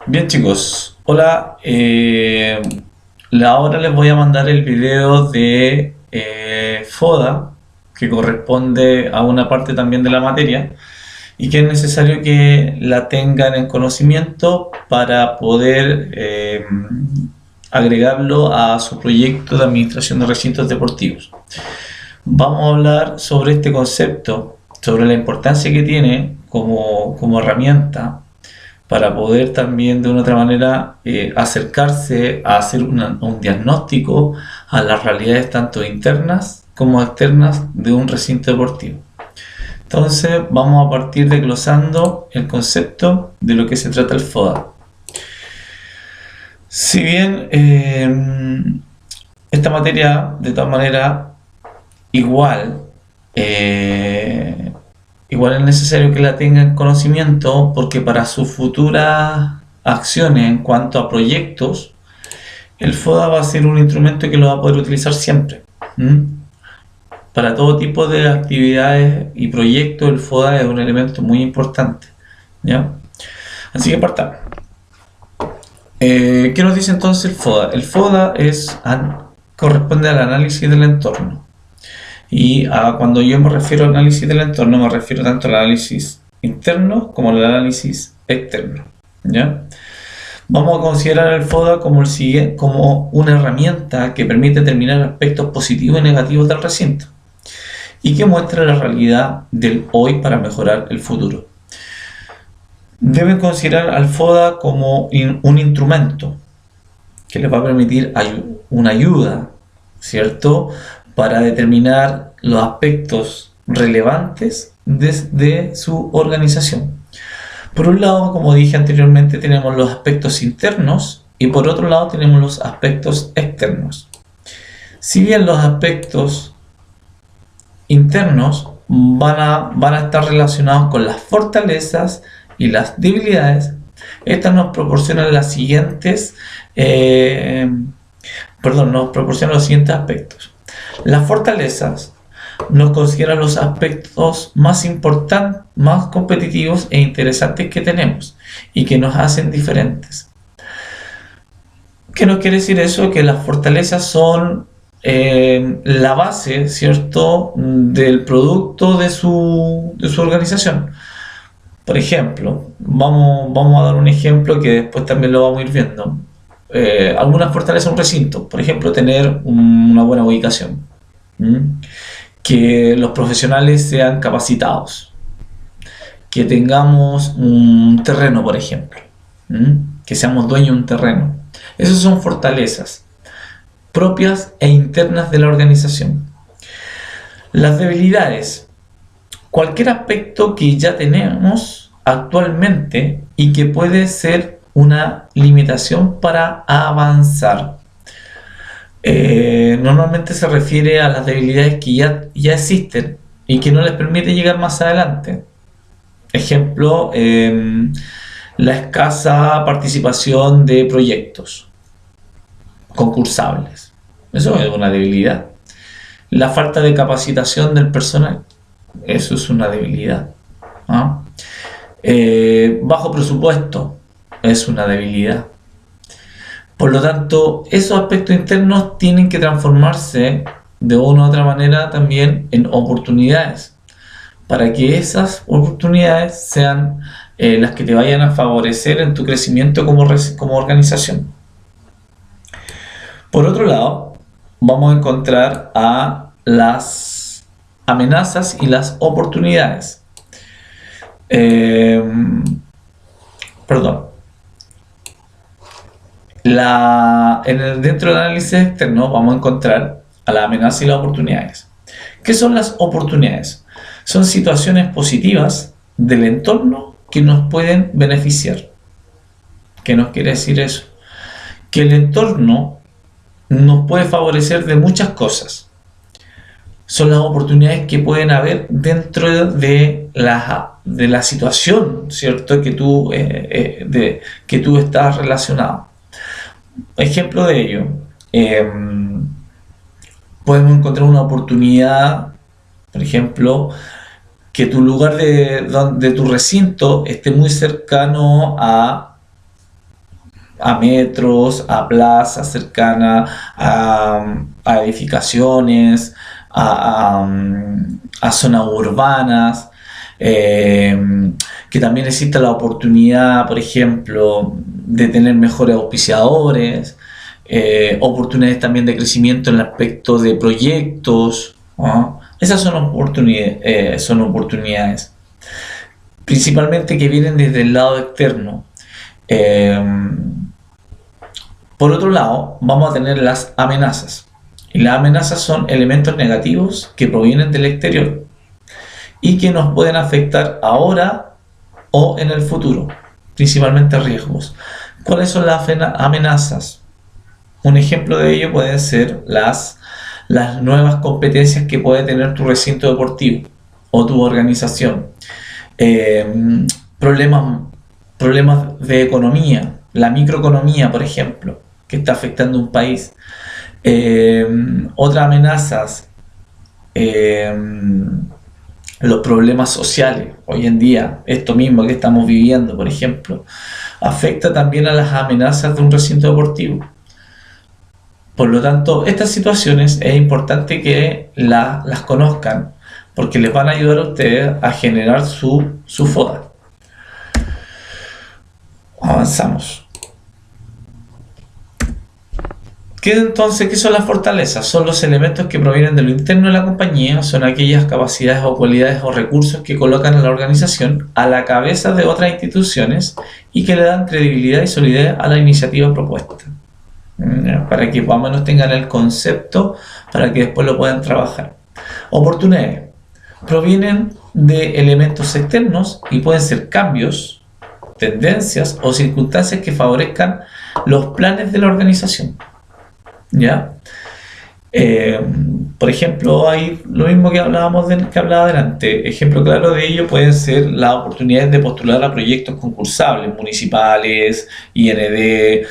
Bien chicos, hola, ahora les voy a mandar el video de FODA que corresponde a una parte también de la materia y que es necesario que la tengan en conocimiento para poder agregarlo a su proyecto de administración de recintos deportivos. Vamos a hablar sobre este concepto, sobre la importancia que tiene como herramienta para poder también de una otra manera acercarse a hacer un diagnóstico a las realidades tanto internas como externas de un recinto deportivo. Entonces vamos a partir desglosando el concepto de lo que se trata el FODA. Si bien esta materia de todas maneras igual igual es necesario que la tengan en conocimiento porque para sus futuras acciones en cuanto a proyectos, el FODA va a ser un instrumento que lo va a poder utilizar siempre. Para todo tipo de actividades y proyectos, el FODA es un elemento muy importante. ¿Ya? Así que partamos. ¿Qué nos dice entonces el FODA? El FODA corresponde al análisis del entorno. Y cuando yo me refiero al análisis del entorno, me refiero tanto al análisis interno como al análisis externo. ¿Ya? Vamos a considerar el FODA como una herramienta que permite determinar aspectos positivos y negativos del recinto y que muestra la realidad del hoy para mejorar el futuro. Deben considerar al FODA como un instrumento que les va a permitir una ayuda, ¿cierto?, para determinar los aspectos relevantes de su organización. Por un lado, como dije anteriormente, tenemos los aspectos internos y por otro lado tenemos los aspectos externos. Si bien los aspectos internos van a estar relacionados con las fortalezas y las debilidades, estas nos proporcionan los siguientes aspectos. Las fortalezas nos consideran los aspectos más importantes, más competitivos e interesantes que tenemos y que nos hacen diferentes. ¿Qué nos quiere decir eso? Que las fortalezas son la base, ¿cierto?, del producto de su organización. Por ejemplo, vamos a dar un ejemplo que después también lo vamos a ir viendo. Algunas fortalezas de un recinto, por ejemplo, tener una buena ubicación, que los profesionales sean capacitados, que tengamos un terreno, por ejemplo, que seamos dueños de un terreno. Esas son fortalezas propias e internas de la organización. Las debilidades: cualquier aspecto que ya tenemos actualmente y que puede ser una limitación para avanzar. Normalmente se refiere a las debilidades que ya existen y que no les permite llegar más adelante. Ejemplo, la escasa participación de proyectos concursables. Eso es una debilidad. La falta de capacitación del personal. Eso es una debilidad. Bajo presupuesto es una debilidad. Por lo tanto, esos aspectos internos tienen que transformarse de una u otra manera también en oportunidades, para que esas oportunidades sean las que te vayan a favorecer en tu crecimiento como organización. Por otro lado, vamos a encontrar a las amenazas y las oportunidades. Dentro del análisis externo vamos a encontrar a la amenaza y las oportunidades. ¿Qué son las oportunidades? Son situaciones positivas del entorno que nos pueden beneficiar. ¿Qué nos quiere decir eso? Que el entorno nos puede favorecer de muchas cosas. Son las oportunidades que pueden haber dentro de la situación, ¿cierto?, que tú estás relacionado. Ejemplo de ello, podemos encontrar una oportunidad, por ejemplo, que tu lugar de tu recinto esté muy cercano a a metros, a plazas cercanas, a edificaciones, a zonas urbanas, que también exista la oportunidad, por ejemplo, de tener mejores auspiciadores, oportunidades también de crecimiento en el aspecto de proyectos, ¿no? Esas son oportunidades, principalmente que vienen desde el lado externo. Por otro lado, vamos a tener las amenazas. Y las amenazas son elementos negativos que provienen del exterior y que nos pueden afectar ahora o en el futuro, principalmente riesgos. ¿Cuáles son las amenazas? Un ejemplo de ello pueden ser las nuevas competencias que puede tener tu recinto deportivo o tu organización. Problemas de economía, la microeconomía, por ejemplo, que está afectando un país. Otras amenazas, los problemas sociales. Hoy en día, esto mismo que estamos viviendo, por ejemplo, afecta también a las amenazas de un recinto deportivo. Por lo tanto, estas situaciones es importante que las conozcan, porque les van a ayudar a ustedes a generar su FODA. Avanzamos. ¿Qué son las fortalezas? Son los elementos que provienen de lo interno de la compañía, son aquellas capacidades o cualidades o recursos que colocan a la organización a la cabeza de otras instituciones y que le dan credibilidad y solidez a la iniciativa propuesta. Para que más o menos tengan el concepto, para que después lo puedan trabajar. Oportunidades. Provienen de elementos externos y pueden ser cambios, tendencias o circunstancias que favorezcan los planes de la organización. ¿Ya? Por ejemplo, hay lo mismo que hablaba delante. Ejemplo claro de ello pueden ser las oportunidades de postular a proyectos concursables, municipales, IND,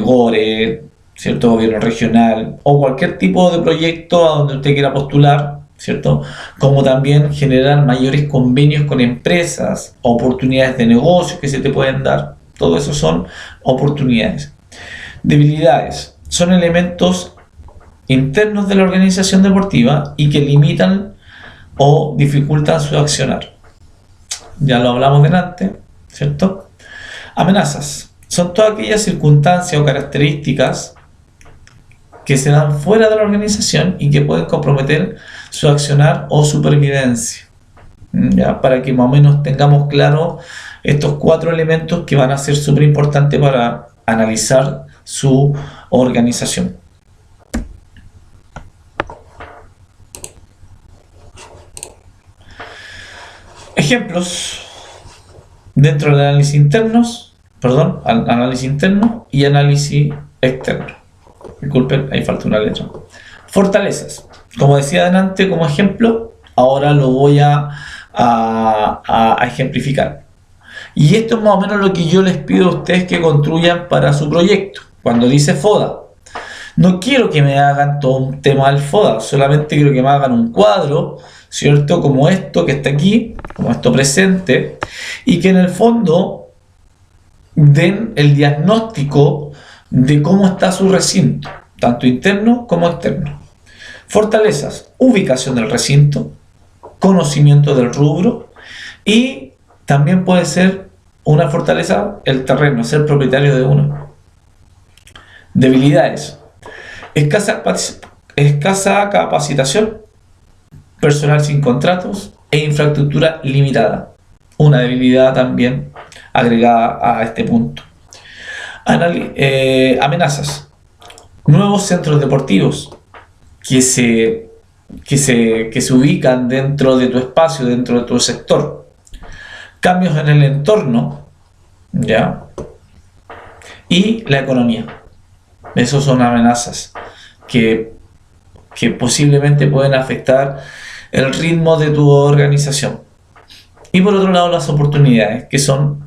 GORE, ¿cierto? Gobierno regional, o cualquier tipo de proyecto a donde usted quiera postular, ¿cierto? Como también generar mayores convenios con empresas, oportunidades de negocio que se te pueden dar. Todo eso son oportunidades. Debilidades. Son elementos internos de la organización deportiva y que limitan o dificultan su accionar. Ya lo hablamos delante, ¿cierto? Amenazas. Son todas aquellas circunstancias o características que se dan fuera de la organización y que pueden comprometer su accionar o supervivencia. Ya, para que más o menos tengamos claro estos 4 elementos que van a ser súper importantes para analizar su organización. Ejemplos dentro del análisis análisis interno y análisis externo. Disculpen, ahí falta una letra. Fortalezas. Como decía antes, como ejemplo, ahora lo voy a ejemplificar. Y esto es más o menos lo que yo les pido a ustedes que construyan para su proyecto. Cuando dice FODA, no quiero que me hagan todo un tema del FODA, solamente quiero que me hagan un cuadro, ¿cierto? Como esto que está aquí, como esto presente, y que en el fondo den el diagnóstico de cómo está su recinto, tanto interno como externo. Fortalezas: ubicación del recinto, conocimiento del rubro, y también puede ser una fortaleza el terreno, ser propietario de uno. Debilidades: escasa capacitación, personal sin contratos e infraestructura limitada. Una debilidad también agregada a este punto. Amenazas: nuevos centros deportivos que se ubican dentro de tu espacio, dentro de tu sector. Cambios en el entorno, ¿ya? Y la economía. Esas son amenazas que posiblemente pueden afectar el ritmo de tu organización. Y por otro lado, las oportunidades, que son,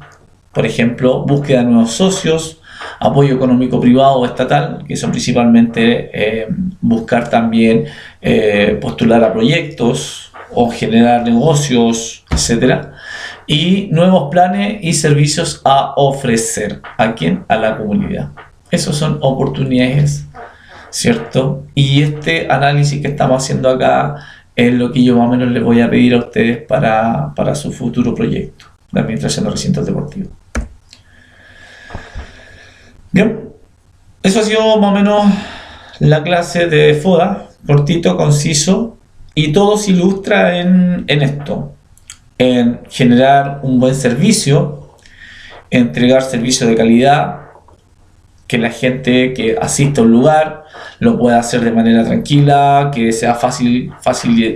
por ejemplo, búsqueda de nuevos socios, apoyo económico privado o estatal, que son principalmente buscar también postular a proyectos o generar negocios, etc. y nuevos planes y servicios a ofrecer. ¿A quién? A la comunidad. Esos son oportunidades, ¿cierto? Y este análisis que estamos haciendo acá es lo que yo más o menos les voy a pedir a ustedes para su futuro proyecto de administración de recintos deportivos. Bien, eso ha sido más o menos la clase de FODA, cortito, conciso, y todo se ilustra en esto, en generar un buen servicio, entregar servicio de calidad, que la gente que asista a un lugar lo pueda hacer de manera tranquila, que sea fácil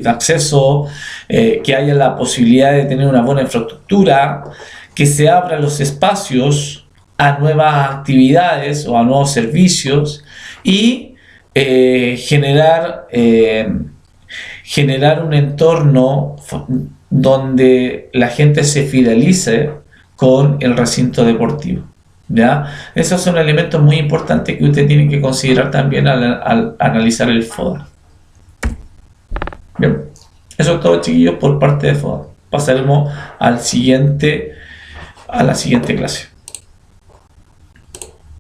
de acceso, que haya la posibilidad de tener una buena infraestructura, que se abran los espacios a nuevas actividades o a nuevos servicios y generar un entorno donde la gente se fidelice con el recinto deportivo. ¿Ya? Esos son elementos muy importantes que usted tiene que considerar también al analizar el FODA. Bien, eso es todo, chiquillos, por parte de FODA. Pasaremos a la siguiente clase.